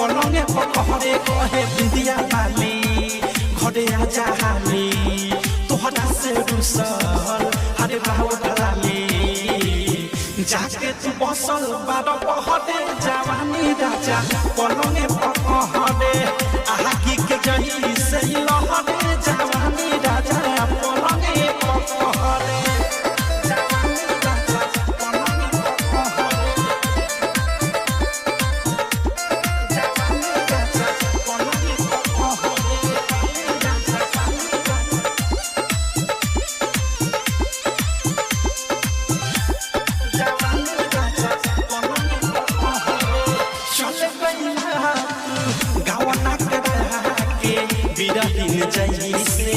पलंगे पकड़े कहे बिंदिया वाली घरे आजा हाली तोहरा से रुसल हरे बाहुट लाली जाके तू बसल बारो पहरे जवानी राजा पलंगे पकड़े आगी के जही से लहरे जवानी राजा पलंगे पकड़े बिरहिन जैसे